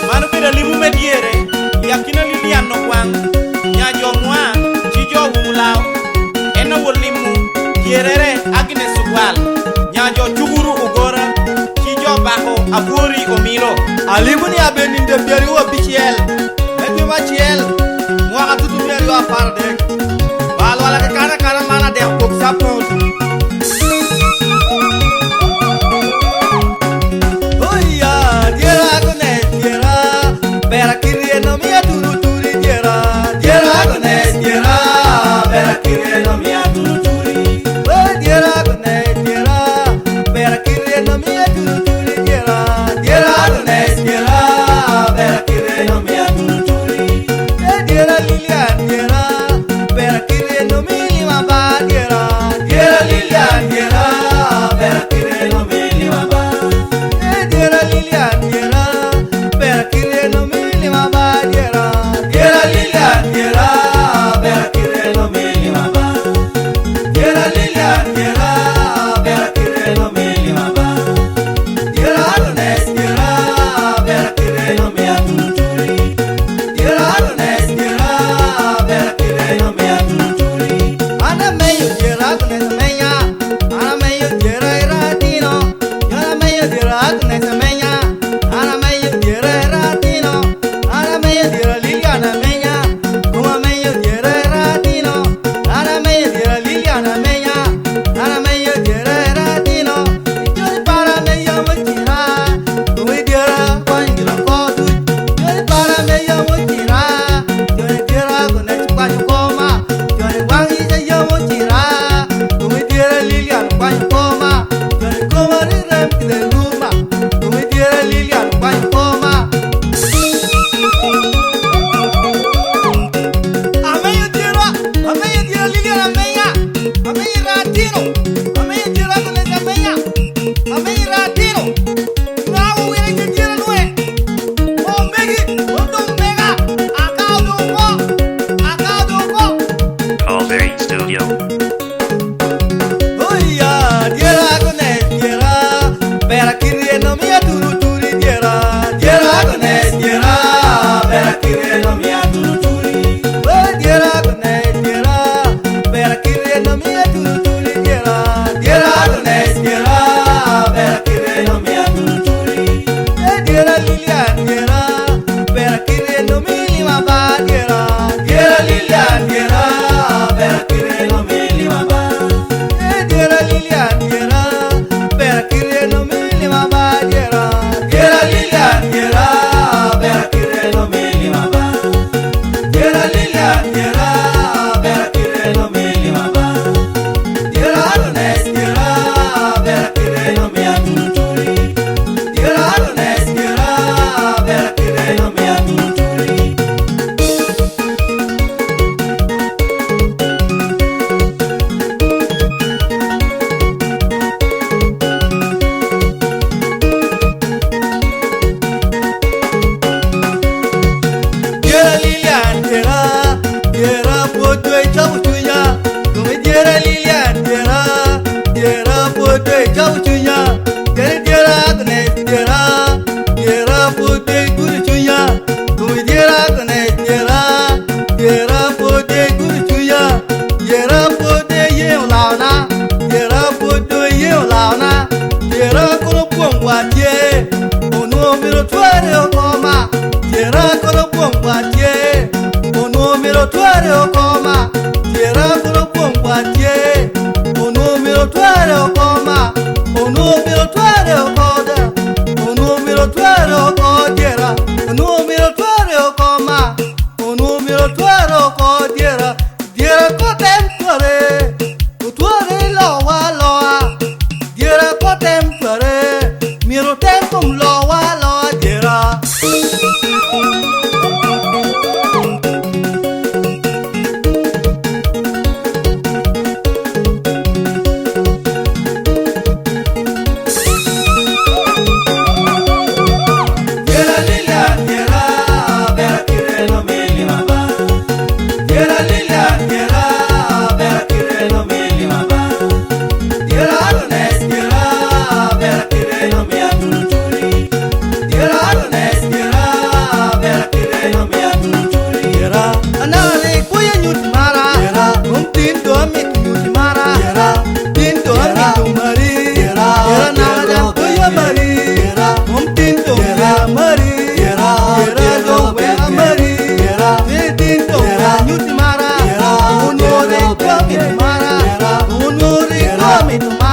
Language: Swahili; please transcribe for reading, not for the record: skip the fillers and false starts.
Manu beda limu mediere yakina lilian no kwang nya jo mwa chi jo wulao ena wolimu kierere agine sukwal nya jo chuguru ugora chi jo baho aburi omiro alimu ni abeni de biari wo bichiel ebi ma chiel mo atutu biari wa parde bal wala ka kana mana de ko sapot oya diera gone diera bera kirieno mia turu turi diera gone diera bera kirieno mia turu turi diera gone diera bera kirieno mia turu turi diera gone diera bera kirieno mia turu turi diera lilian diera bera kirieno mili ma ba diera lilian diera bera kirieno mili ma ba diera lilian diera bera kirieno mili ma ba diera lilian diera bera kirieno mili ma ba diera lilian diera bera kirieno mili ma ba diera gone diera bera kirieno mia turu turi diera gone diera bera kirieno mia turu turi ana meyo diera gone semenya ana meyo diera iratino yana meyo diera gone semenya ana meyo diera iratino ana meyo diera liliana menya kuma meyo diera iratino ana meyo diera liliana menya ana meyo diera iratino yoni para meyo mutira kuma diera kwanjiro kodu yoni para meyo mutira yoni diera gone chukwanyu koma yoni wangi se yo mutira kuma diera liliana kwanyu koma yoni koma rirem kide luma kuma diera liliana kwanyu koma ameyo diera liliana menya ameyo ratino ameyo diera gone semenya ameyo ratino ngawo wire diera nue ombegi ondo mega akado ko Calvary Studio. oya diera gone diera bera kirieno mia turu turi diera gone diera bera kirieno mia turu turi diera gone diera bera kirieno mia turu turi diera gone diera bera kirieno mia turu turi diera lilian diera bera kirieno mili ma ba diera lilian diera bera kirieno mili ma ba diera lilian diera bera kirieno mili ma ba diera lilian diera bera kirieno mili ma ba diera lilian diera bera kirieno mili ma ba diera gone diera bera kirieno mia turu turi diera gone diera bera kirieno mia turu turi diera lilian diera potoi chau chunya come diera lilian diera potoi chau chunya diera gone diera potoi guru chunya come diera gone diera potoi guru chunya diera potoi ye launa diera potoi ye launa diera kono pongwa tie ono miro tware okoma diera kono pongwa tie ono miro tware okoma diera kono pongwa tie ono miro tware okoma ono miro tware okoda ono miro tware okodiera ono miro tware okoma ono miro tware okodiera diera kotem tware lowa diera kotem tware miro tempum lowa diera Diera mi tu